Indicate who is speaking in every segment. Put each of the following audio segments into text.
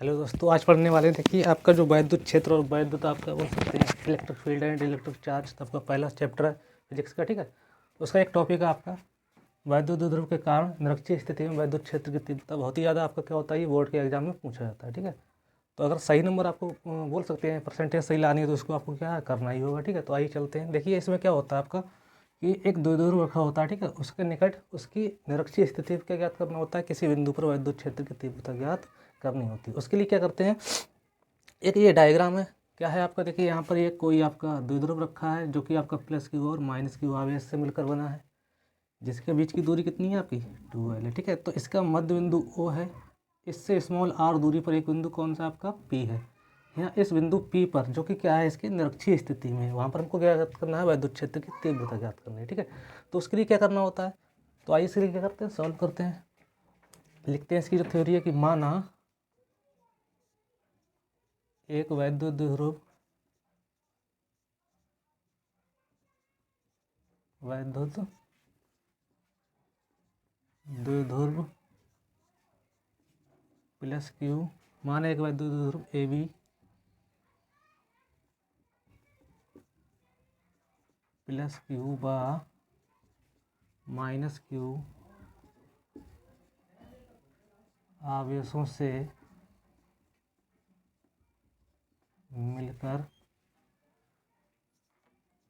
Speaker 1: Hello दोस्तों, आज पढ़ने वाले थे कि आपका जो वैद्युत क्षेत्र और वैद्युत आपका बोल सकते हैं electric field and electric charge, तो आपका पहला चैप्टर है फिजिक्स का। ठीक है, उसका एक टॉपिक है आपका वैद्युत द्विध्रुव के कारण निरक्षीय स्थिति में वैद्युत क्षेत्र की तीव्रता। बहुत ही ज़्यादा आपका क्या होता है, ये बोर्ड के एग्जाम में पूछा जाता है। ठीक है, तो अगर सही नंबर आपको बोल सकते हैं परसेंटेज सही लानी है तो उसको आपको क्या करना ही होगा। ठीक है, तो आइए चलते हैं। देखिए इसमें क्या होता है आपका कि एक द्विध्रुव रखा होता है। ठीक है, उसके निकट उसकी निरक्षीय स्थिति क्या ज्ञात करना होता है, किसी बिंदु पर वैद्युत क्षेत्र की तीव्रता ज्ञात करनी होती है। उसके लिए क्या करते हैं, एक ये डायग्राम है, क्या है आपका, देखिए यहाँ पर ये कोई आपका द्विध्रुव रखा है जो कि आपका प्लस की ओर माइनस की आवेश से मिलकर बना है, जिसके बीच की दूरी कितनी है आपकी 2L है। ठीक है, तो इसका मध्य बिंदु O है, इससे स्मॉल r दूरी पर एक बिंदु कौन सा आपका P है। यहाँ इस बिंदु P पर जो कि क्या है, इसकी निरक्षीय स्थिति में, वहाँ पर हमको क्या ज्ञात करना है, वैद्युत क्षेत्र की तीव्रता ज्ञात करनी है। ठीक है, तो उसके लिए क्या करना होता है, तो आइए इसके लिए क्या करते हैं, सॉल्व करते हैं। लिखते हैं इसकी जो थ्योरी है कि माना एक वैद्युत द्विध्रुव द्विध्रुव प्लस क्यू, माना एक वैद्युत द्विध्रुव ए बी प्लस क्यू बा माइनस क्यू आवेशों से मिलकर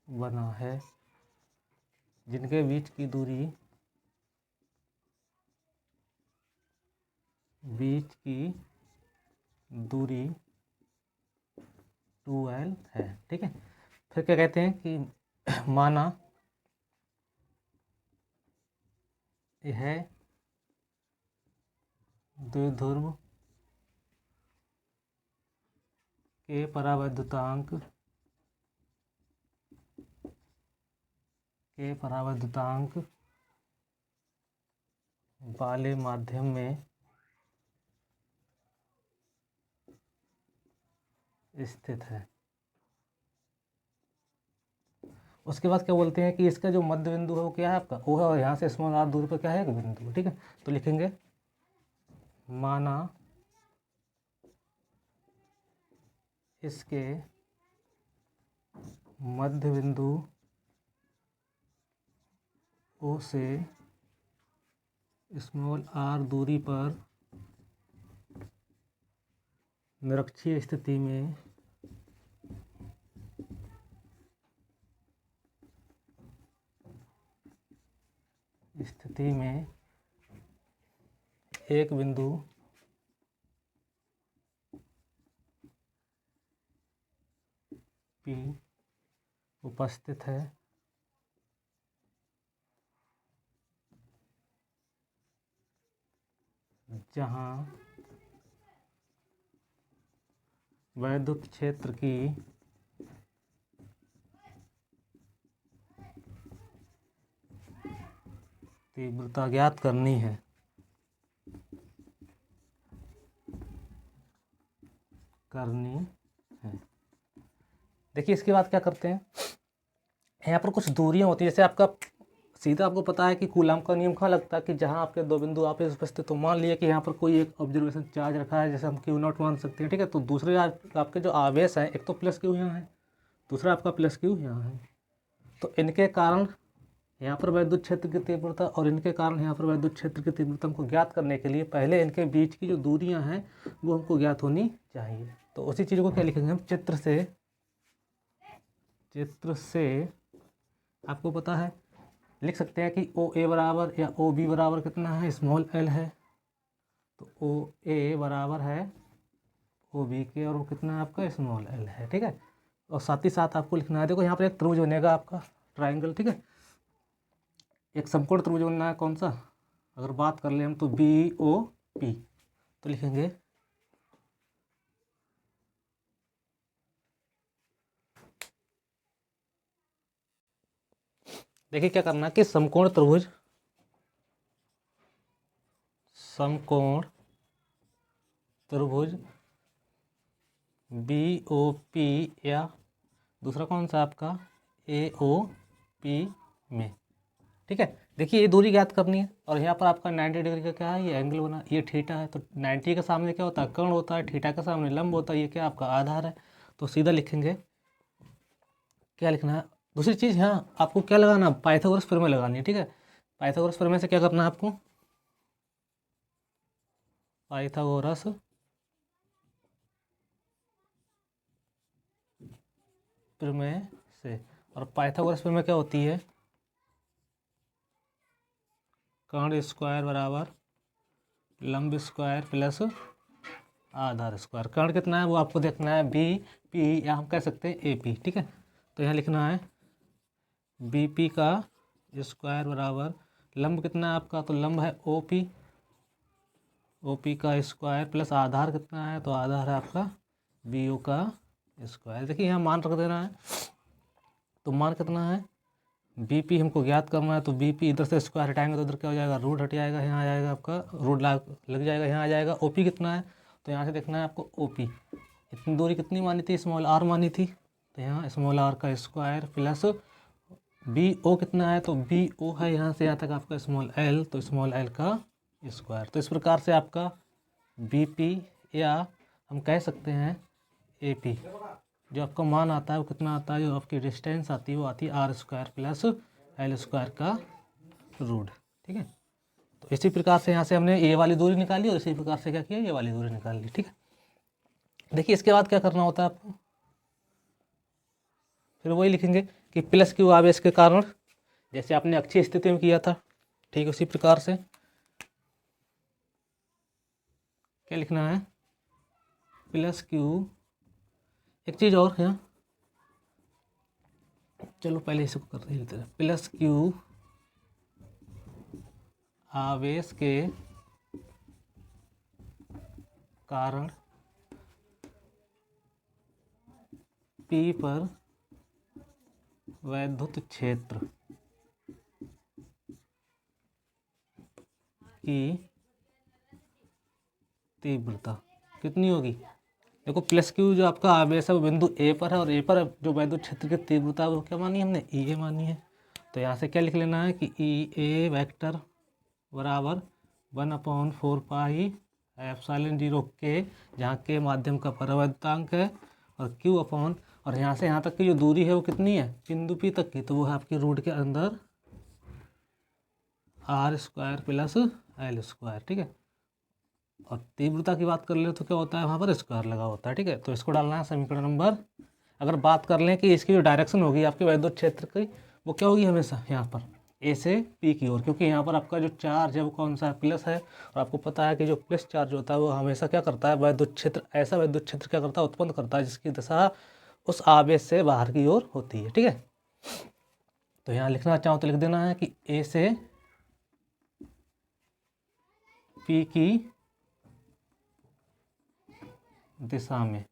Speaker 1: बना है, जिनके बीच की दूरी 2L है। ठीक है, फिर क्या कहते हैं कि माना यह द्विध्रुव के परावैद्युतांक वाले माध्यम में स्थित है। उसके बाद क्या बोलते हैं कि इसका जो मध्य बिंदु है वो क्या है आपका O है, और यहाँ से स्मॉल r दूरी पर क्या है, एक बिंदु। ठीक है, तो लिखेंगे माना इसके मध्य बिंदु O से स्मॉल r दूरी पर निरक्षीय स्थिति में एक बिंदु P उपस्थित है, जहाँ वैद्युत क्षेत्र की तीव्रता ज्ञात करनी है। देखिए इसके बाद क्या करते हैं, यहाँ पर कुछ दूरियां होती है, जैसे आपका सीधा आपको पता है कि कूलम का नियम कहाँ लगता है कि जहाँ आपके दो बिंदु आपस में उपस्थित, तो मान लिया कि यहाँ पर कोई एक ऑब्जर्वेशन चार्ज रखा है, जैसे हम Q0 मान सकते हैं। ठीक है, तो दूसरे आपके जो आवेश हैं, एक तो प्लस क्यू यहाँ है, दूसरा आपका प्लस क्यू यहाँ है, तो इनके कारण यहाँ पर वैद्युत क्षेत्र की तीव्रता और इनके कारण यहाँ पर वैद्युत क्षेत्र की तीव्रता को ज्ञात करने के लिए पहले इनके बीच की जो दूरियाँ हैं वो हमको ज्ञात होनी चाहिए। तो उसी चीज़ को क्या लिखेंगे हम, चित्र से आपको पता है लिख सकते हैं कि OA बराबर या OB बराबर कितना है, स्मॉल l है, तो OA बराबर है OB के, और वो कितना है आपका स्मॉल l है। ठीक है, और साथ ही साथ आपको लिखना है, देखो यहाँ पर एक त्रिभुज बनेगा आपका ट्राइंगल। ठीक है, एक समकोण त्रिभुज बनना है, कौन सा, अगर बात कर ले हम तो BOP, तो लिखेंगे देखिए क्या करना है कि समकोण त्रिभुज BOP या दूसरा कौन सा आपका AOP में। ठीक है, देखिए ये दूरी ज्ञात करनी है और यहाँ पर आपका 90 डिग्री का क्या है, ये एंगल बना, ये थीटा है। तो 90 के सामने क्या होता है, कर्ण होता है, थीटा के सामने लंब होता है, ये क्या आपका आधार है। तो सीधा लिखेंगे, क्या लिखना है। दूसरी चीज़ यहाँ आपको क्या लगाना, पाइथागोरस प्रमेय लगानी है, ठीक है। पाइथागोरस प्रमेय से क्या करना है आपको, पाइथागोरस प्रमेय से। और पाइथागोरस प्रमेय क्या होती है, कर्ण स्क्वायर बराबर लंब स्क्वायर प्लस आधार स्क्वायर। कर्ण कितना है वो आपको देखना है, बी पी, या हम कह सकते हैं ए पी, ठीक है। तो यहाँ लिखना है बी पी का स्क्वायर बराबर लंब कितना है आपका, तो लंब है ओ पी, ओ पी का स्क्वायर प्लस आधार कितना है, तो आधार है आपका बी ओ का स्क्वायर। देखिए यहाँ मान रख देना है, तो मान कितना है, बी पी हमको ज्ञात करना है। तो बी पी इधर से स्क्वायर हटाएंगे तो इधर क्या हो जाएगा, रूट हट जाएगा, यहाँ आ जाएगा आपका रूट लग जाएगा, यहाँ आ जाएगा। ओ पी कितना है, तो यहाँ से देखना है आपको ओ पी, इतनी दूरी कितनी मानी थी, स्मॉल आर मानी थी। तो यहाँ स्मॉल आर का स्क्वायर प्लस बी ओ कितना है, तो बी ओ है यहाँ से यहाँ तक आपका स्मॉल एल, तो स्मॉल एल का स्क्वायर। तो इस प्रकार से आपका बी पी, या हम कह सकते हैं ए पी, जो आपका मान आता है वो कितना आता है, जो आपकी डिस्टेंस आती है वो आती है R square plus L square का रूट, ठीक है। तो इसी प्रकार से यहाँ से हमने ये वाली दूरी निकाली और इसी प्रकार से क्या किया, ये वाली दूरी निकाल ली, ठीक है। देखिए इसके बाद क्या करना होता है आपको, फिर वही लिखेंगे कि प्लस क्यू आवेश के कारण, जैसे आपने अक्षीय स्थिति में किया था, ठीक उसी प्रकार से क्या लिखना है, प्लस क्यू। एक चीज़ और है, चलो पहले इसको कर रहे हैं, प्लस क्यू आवेश के कारण P पर वैद्युत क्षेत्र की तीव्रता कितनी होगी। देखो प्लस क्यू जो आपका आवेश है वो बिंदु ए पर है, और ए पर जो वैद्युत क्षेत्र की तीव्रता वो क्या मानी हमने, ई ए मानी है। तो यहाँ से क्या लिख लेना है कि ई ए वैक्टर बराबर 1/4 पाई एप्सिलॉन 0 के, जहाँ के माध्यम का परावैद्युतांक है, और क्यू अपॉन, और यहाँ से यहाँ तक की जो दूरी है वो कितनी है, बिंदु पी तक की, तो वो है आपकी रूट के अंदर R square plus L square, ठीक है। और तीव्रता की बात कर ले तो क्या होता है, वहाँ पर स्क्वायर लगा होता है, ठीक है। तो इसको डालना है समीकरण नंबर। अगर बात कर लें कि इसकी जो डायरेक्शन होगी आपके वैद्युत क्षेत्र की, वो क्या होगी हमेशा यहाँ पर ए से पी की ओर, क्योंकि यहाँ पर आपका जो चार्ज है वो कौन सा है, प्लस है। और आपको पता है कि जो प्लस चार्ज होता है वो हमेशा क्या करता है, वैद्युत क्षेत्र, ऐसा वैद्युत क्षेत्र क्या करता है, उत्पन्न करता है जिसकी दिशा उस आवेश से बाहर की ओर होती है, ठीक है। तो यहाँ लिखना चाहो तो लिख देना है कि ए से पी की दिशा में,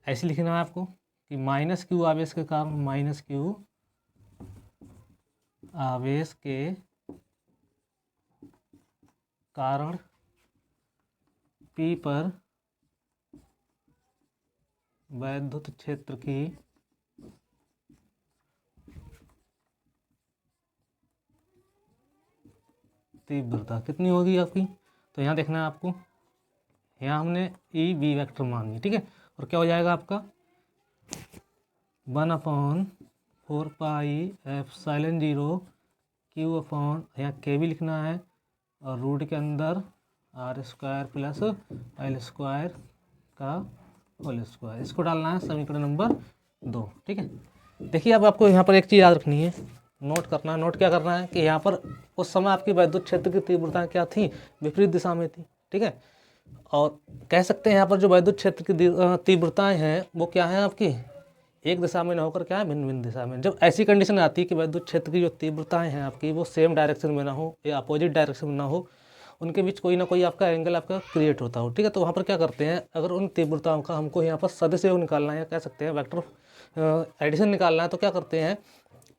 Speaker 1: ऐसे लिखना है आपको कि माइनस क्यू आवेश के कारण, माइनस क्यू आवेश के कारण P पर वैद्युत क्षेत्र की तीव्रता कितनी होगी आपकी। तो यहाँ देखना है आपको, यहाँ हमने ई बी वेक्टर मान ली, ठीक है। और क्या हो जाएगा आपका 1/4 पाई एप्सिलॉन 0 क्यू अपॉन, यहाँ के भी लिखना है, और रूट के अंदर R square plus L square का होल स्क्वायर। इसको डालना है समीकरण नंबर 2, ठीक है। देखिए अब आपको यहाँ पर एक चीज़ याद रखनी है, नोट करना है। नोट क्या करना है कि यहाँ पर उस समय आपकी वैद्युत क्षेत्र की तीव्रता क्या थी, विपरीत दिशा में थी, ठीक है। और कह सकते हैं यहाँ पर जो वैद्युत क्षेत्र की तीव्रताएं हैं वो क्या है आपकी, एक दिशा में न होकर क्या है, भिन्न भिन्न दिशा में। जब ऐसी कंडीशन आती है कि वैद्युत क्षेत्र की जो तीव्रताएं हैं आपकी वो सेम डायरेक्शन में ना हो या अपोजिट डायरेक्शन में ना हो, उनके बीच कोई ना कोई आपका एंगल आपका क्रिएट होता हो, ठीक है। तो वहाँ पर क्या करते हैं, अगर उन तीव्रताओं का हमको यहाँ पर सदिश योग निकालना है, या कह सकते हैं वेक्टर एडिशन निकालना है, तो क्या करते हैं,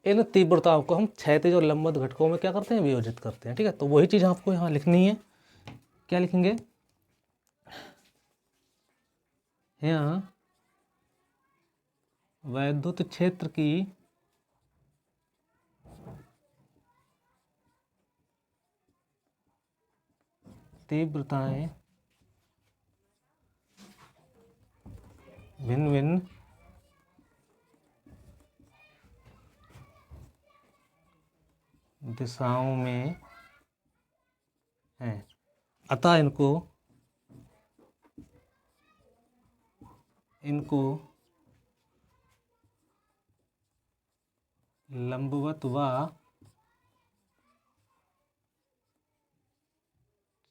Speaker 1: इन तीव्रताओं को हम क्षैतिज और लंबवत घटकों में क्या करते हैं, वियोजित करते हैं, ठीक है। तो वही चीज़ आपको यहाँ लिखनी है। क्या लिखेंगे, यहाँ वैद्युत क्षेत्र की तीव्रताएं भिन्न भिन्न दिशाओं में हैं, अतः इनको लंबवत व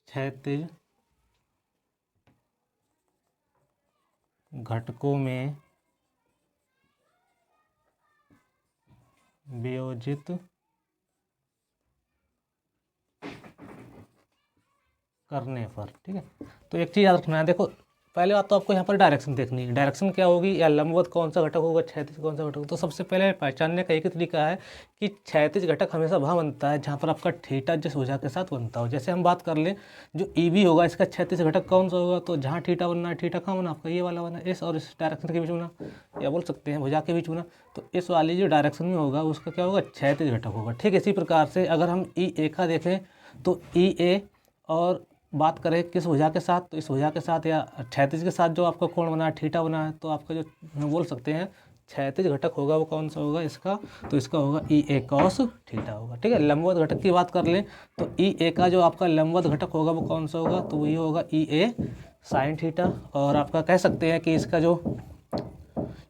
Speaker 1: क्षैतिज घटकों में वियोजित करने पर, ठीक है। तो एक चीज़ याद रखना है, देखो पहले बात तो आपको यहाँ पर डायरेक्शन देखनी है। डायरेक्शन क्या होगी, या लंबवत कौन सा घटक होगा, क्षैतिज कौन सा घटक होगा। तो सबसे पहले पहचानने का एक ही तरीका है कि क्षैतिज घटक हमेशा वहाँ बनता है जहाँ पर आपका थीटा जिस भुजा के साथ बनता हो। जैसे हम बात कर लें, जो ई बी होगा इसका क्षैतिज घटक कौन सा होगा, तो जहाँ थीटा बनना है, थीटा कहाँ बना आपका, ये वाला बना, इस और इस डायरेक्शन के बीच बना, या बोल सकते हैं भुजा के बीच बना। तो इस वाली जो डायरेक्शन में होगा उसका क्या होगा, क्षैतिज घटक होगा। ठीक इसी प्रकार से अगर हम ई ए का देखें तो ई ए और बात करें किस भुजा के साथ, तो इस भुजा के साथ या क्षैतिज के साथ जो आपका कोण बना है, थीटा बना है, तो आपका जो हम बोल सकते हैं क्षैतिज घटक होगा वो कौन सा होगा इसका, तो इसका होगा ई ए कॉस थीटा होगा। ठीक है, लंबवत घटक की बात कर लें तो ई ए का जो आपका लंबवत घटक होगा वो कौन सा होगा, तो वही होगा ई ए साइन थीटा। और आपका कह सकते हैं कि इसका जो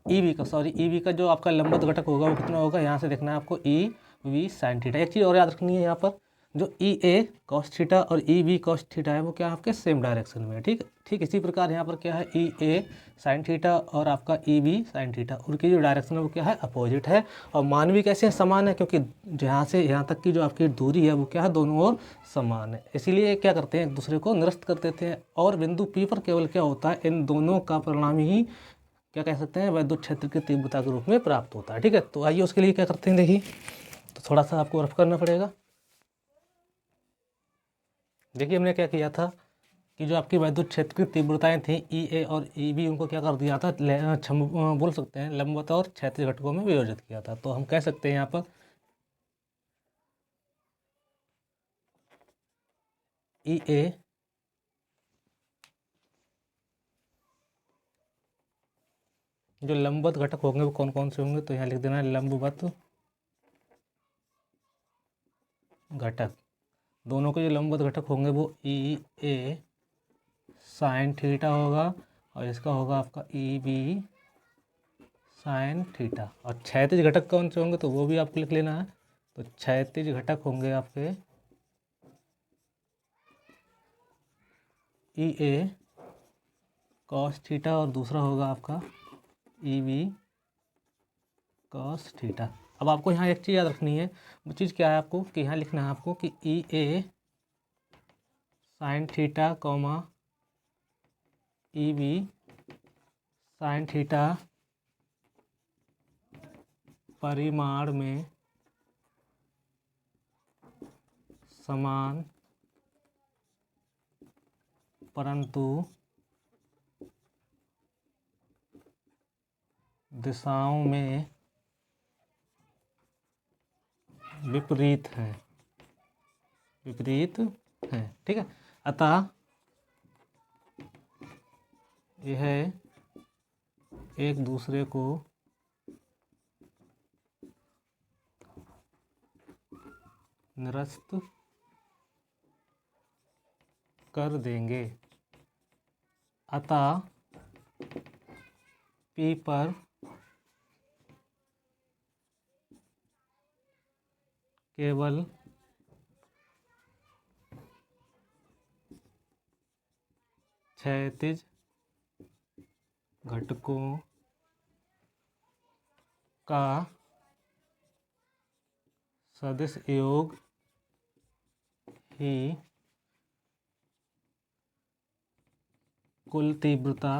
Speaker 1: ई बी का जो आपका लंबवत घटक होगा वो कितना होगा, यहाँ से देखना है आपको ई वी साइन थीटा। एक चीज़ और याद रखनी है, यहाँ पर जो ई ए कॉस थीटा और ई बी कॉस थीटा है वो क्या आपके सेम डायरेक्शन में है। ठीक इसी प्रकार यहाँ पर क्या है, ई ए साइन थीटा और आपका ई बी साइन थीटा, उनकी जो डायरेक्शन है वो क्या है, अपोजिट है। और मान भी कैसे समान है, क्योंकि यहाँ से यहाँ तक की जो आपकी दूरी है वो क्या है, दोनों ओर समान है। इसीलिए क्या करते हैं, एक दूसरे को निरस्त कर देते हैं। और बिंदु पी पर केवल क्या होता है, इन दोनों का परिणाम ही क्या कह सकते हैं, वैद्युत क्षेत्र की तीव्रता के रूप में प्राप्त होता है। ठीक है, तो आइए उसके लिए क्या करते हैं, देखिए तो थोड़ा सा आपको रफ करना पड़ेगा। देखिए हमने क्या किया था कि जो आपकी वैद्युत क्षेत्र की तीव्रताएं थी ई ए और ई बी, उनको क्या कर दिया था, बोल सकते हैं लंबवत और क्षैतिज घटकों में विभाजित किया था। तो हम कह सकते हैं यहाँ पर ई ए जो लंबवत घटक होंगे वो कौन कौन से होंगे, तो यहाँ लिख देना है लंबवत घटक। दोनों के जो लंबवत घटक होंगे वो ई ए साइन थीटा होगा और इसका होगा आपका ई बी साइन थीटा। और क्षैतिज घटक कौन से होंगे, तो वो भी आपको लिख लेना है। तो क्षैतिज घटक होंगे आपके ई ए कॉस थीटा और दूसरा होगा आपका ई बी कॉस थीटा। अब आपको यहाँ एक चीज़ याद रखनी है, वो चीज़ क्या है आपको, कि यहाँ लिखना है आपको कि E A sine theta comma E B sine theta परिमाण में समान परंतु दिशाओं में विपरीत हैं, ठीक है। अतः यह एक दूसरे को निरस्त कर देंगे। अतः पी पर केवल क्षैतिज घटकों का सदिश योग ही कुल तीव्रता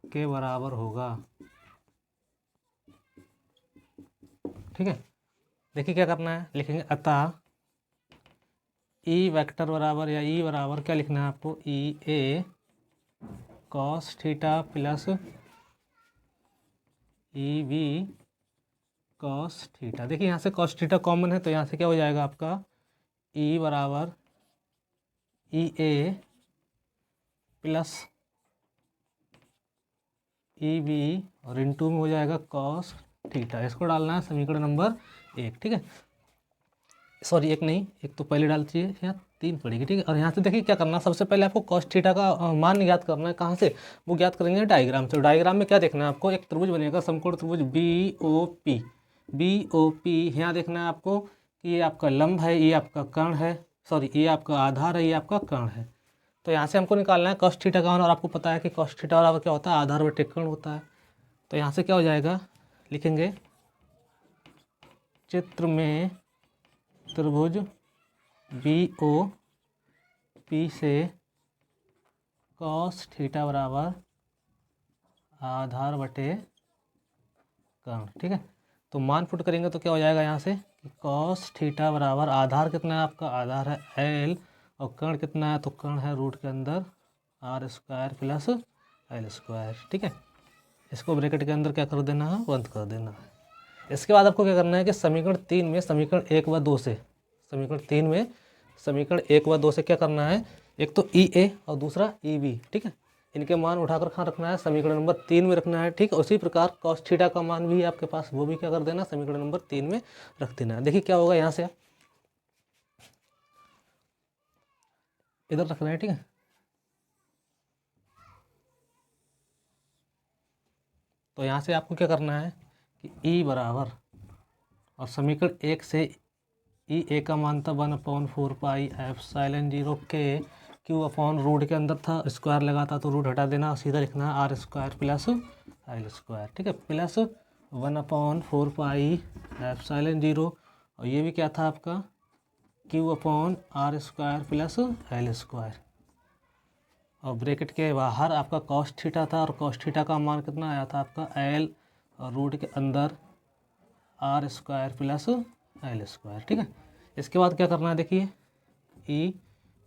Speaker 1: के बराबर होगा। ठीक है, देखिए क्या करना है, लिखेंगे अतः ई वेक्टर बराबर या ई बराबर क्या लिखना है आपको, E A cos theta plus E B cos theta. देखिए यहाँ से कॉस थीटा कॉमन है तो यहाँ से क्या हो जाएगा आपका ई बराबर ई ए प्लस ई बी और इनटू में हो जाएगा कॉस थीटा। इसको डालना है समीकरण नंबर 1, ठीक है। सॉरी 1 नहीं, एक तो पहले डाल चाहिए, यहाँ 3 पड़ेगी, ठीक है। और यहाँ से देखिए क्या करना है, सबसे पहले आपको कॉस थीटा का मान ज्ञात करना है। कहाँ से वो ज्ञात करेंगे? डायग्राम से। डायग्राम में क्या देखना है आपको, एक त्रिभुज बनेगा, समकोण त्रिभुज बी ओ पी। यहाँ देखना है आपको कि ये आपका लंब है, ये आपका कर्ण है, सॉरी ये आपका आधार है, ये आपका कर्ण है। तो यहाँ से हमको निकालना है कॉस थीटा का मान, और आपको पता है कि कॉस थीटा बराबर क्या होता है, आधार बटे कर्ण होता है। तो यहाँ से क्या हो जाएगा, लिखेंगे चित्र में त्रिभुज बी ओ पी से कॉस थीटा बराबर आधार बटे कर्ण, ठीक है। तो मान पुट करेंगे तो क्या हो जाएगा यहाँ से कि कॉस थीटा बराबर आधार कितना है आपका, आधार है एल, और कर्ण कितना है, तो कर्ण है रूट के अंदर R square plus L square, ठीक है। इसको ब्रैकेट के अंदर क्या कर देना है, बंद कर देना है। इसके बाद आपको क्या करना है कि समीकरण 3 में समीकरण 1 व 2 से, समीकरण 3 में समीकरण 1 व 2 से क्या करना है, एक तो ई ए और दूसरा ई बी, ठीक है। इनके मान उठाकर कहाँ रखना है, समीकरण नंबर 3 में रखना है, ठीक है। उसी प्रकार कॉस थीटा का मान भी आपके पास, वो भी क्या कर देना, समीकरण नंबर 3 में रख देना है। देखिए क्या होगा, यहाँ से इधर रखना है, ठीक है। तो यहाँ से आपको क्या करना है कि ई बराबर, और समीकरण 1 से ई ए का मान था 1/4 पाई एप्सिलॉन 0 के क्यू अपॉन रूट के अंदर था, स्क्वायर लगा था तो रूट हटा देना और सीधा लिखना है R square plus L square, ठीक है, प्लस 1/4 पाई एप्सिलॉन 0, और ये भी क्या था आपका Q upon R square plus L square, और ब्रैकेट के बाहर आपका कॉस थीटा था, और कॉस थीटा का मान कितना आया था आपका एल, और रूट के अंदर R square plus L square, ठीक है। इसके बाद क्या करना है, देखिए ई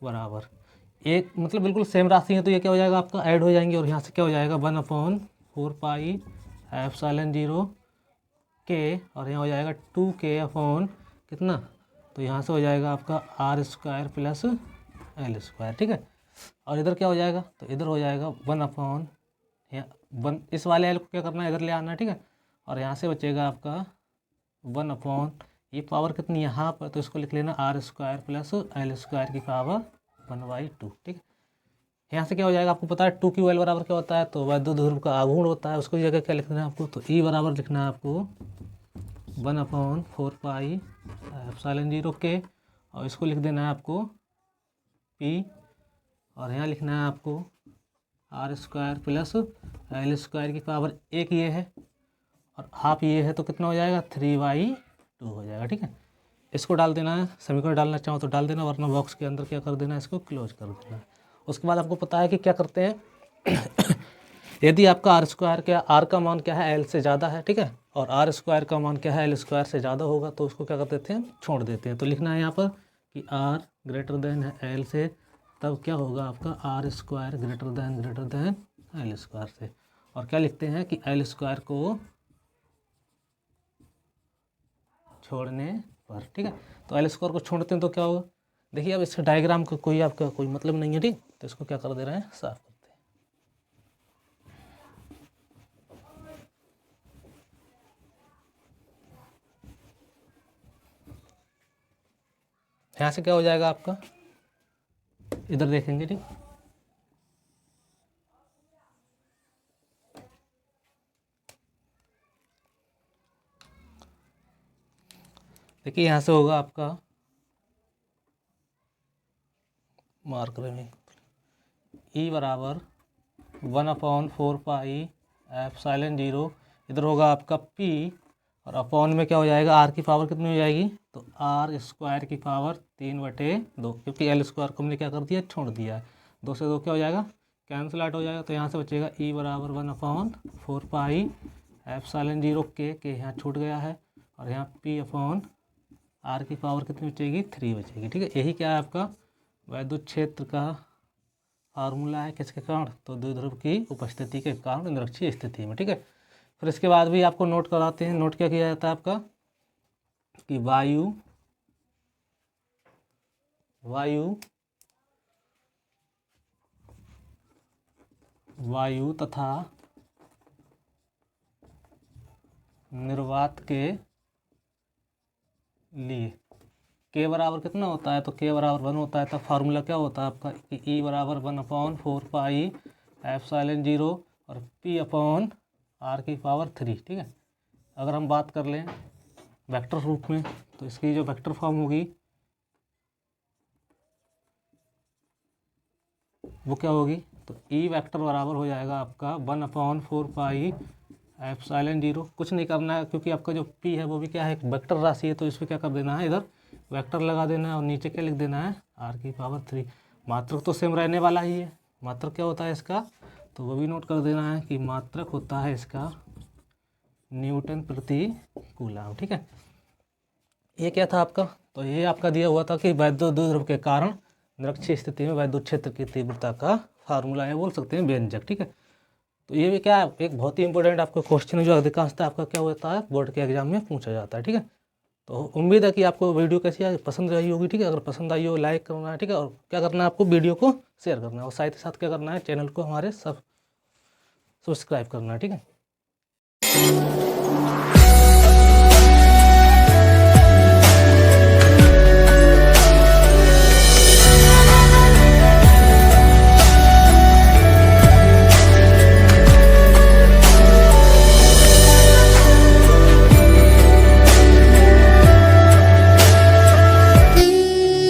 Speaker 1: बराबर एक, मतलब बिल्कुल सेम राशि है तो ये क्या हो जाएगा आपका ऐड हो जाएंगे, और यहाँ से क्या हो जाएगा 1/4 पाई एप्सिलॉन 0 के, और यहाँ हो जाएगा 2k अपॉन कितना, तो यहाँ से हो जाएगा आपका R square plus L square, ठीक है। और इधर क्या हो जाएगा, तो इधर हो जाएगा 1/, इस वाले एल को क्या करना है, इधर ले आना है, ठीक है। और यहाँ से बचेगा आपका 1/, ये पावर कितनी यहाँ पर, तो इसको लिख लेना R square plus L square की पावर 1/2, ठीक है। यहाँ से क्या हो जाएगा, आपको पता है 2q_l बराबर क्या होता है, तो वैद्युत ध्रुव का आघूर्ण होता है, उसको जगह क्या लिखना है आपको, तो ई बराबर लिखना है आपको 1/4 पाई एप्सिलॉन 0 के, और इसको लिख देना है आपको पी, और यहाँ लिखना है आपको R square plus L square की पावर 1 ये है, और हाफ ये है, तो कितना हो जाएगा 3/2 हो जाएगा, ठीक है। इसको डाल देना है, समीकरण डालना चाहो तो डाल देना, वरना बॉक्स के अंदर क्या कर देना है, इसको क्लोज कर देना है। उसके बाद आपको पता है कि क्या करते हैं यदि आपका आर स्क्वायर क्या, आर का मान क्या है एल से ज़्यादा है, ठीक है, और आर स्क्वायर का मान क्या है एल स्क्वायर से ज़्यादा होगा, तो उसको क्या कर देते हैं, छोड़ देते हैं। तो लिखना है यहाँ पर कि आर ग्रेटर देन है एल से, तब क्या होगा आपका R square greater than L square से, और क्या लिखते हैं कि एल स्क्वायर को छोड़ने पर, ठीक है। तो एल स्क्वायर को छोड़ते हैं तो क्या होगा, देखिए अब इसके डायग्राम का कोई आपका कोई मतलब नहीं है, ठीक। तो इसको क्या कर दे रहे हैं, साफ करते हैं। यहाँ से क्या हो जाएगा आपका, इधर देखेंगे, ठीक। देखिए यहाँ से होगा आपका, मार्क करेंगे ई बराबर 1/4 पाई एप्सिलॉन 0, इधर होगा आपका पी, और अपॉन में क्या हो जाएगा, आर की पावर कितनी हो जाएगी, तो आर स्क्वायर की पावर 3/2, क्योंकि एल स्क्वायर को हमने क्या कर दिया, छोड़ दिया है, 2 से 2 क्या हो जाएगा, कैंसिल आउट हो जाएगा। तो यहाँ से बचेगा ई बराबर 1/4 पाई एप्सिलॉन 0 के यहाँ छूट गया है, और यहाँ पी अपॉन आर की पावर कितनी बचेगी, 3 बचेगी, ठीक है। यही क्या है आपका वैद्युत क्षेत्र का फार्मूला है, किसके कारण, तो द्विध्रुव की उपस्थिति के कारण निरक्षीय स्थिति में, ठीक है। फिर इसके बाद भी आपको नोट कराते हैं, नोट क्या किया जाता है आपका कि वायु वायु तथा निर्वात के लिए के बराबर कितना होता है, तो के बराबर 1 होता है। तब फार्मूला क्या होता है आपका कि ई बराबर 1/4 पाई एप्सिलॉन 0 और पी अपॉन आर की पावर 3, ठीक है। अगर हम बात कर लें वेक्टर रूप में तो इसकी जो वेक्टर फॉर्म होगी वो क्या होगी, तो ई वेक्टर बराबर हो जाएगा आपका 1/4 पाई एप्सिलॉन 0। कुछ नहीं करना है क्योंकि आपका जो पी है वो भी क्या है, एक वेक्टर राशि है, तो इस पर क्या कर देना है, इधर वेक्टर लगा देना है और नीचे क्या लिख देना है, आर की पावर 3। मात्रक तो सेम रहने वाला ही है। मात्रक क्या होता है इसका, तो वो भी नोट कर देना है कि मात्रक होता है इसका न्यूटन प्रति कूलम, ठीक है। ये क्या था आपका, तो ये आपका दिया हुआ था कि वैद्युत द्विध्रुव के कारण निरक्षीय स्थिति में वैद्युत क्षेत्र की तीव्रता का फार्मूला है, बोल सकते हैं व्यंजक, ठीक है। तो ये भी क्या है, एक बहुत ही इंपॉर्टेंट आपका क्वेश्चन है जो अधिकांशतः आपका क्या होता है बोर्ड के एग्जाम में पूछा जाता है, ठीक है। तो उम्मीद है कि आपको वीडियो कैसी आई, पसंद आई होगी, ठीक है। अगर पसंद आई हो लाइक करना है, ठीक है। और क्या करना है आपको, वीडियो को शेयर करना है और साथ ही साथ क्या करना है, चैनल को हमारे सब्सक्राइब करना है, ठीक है।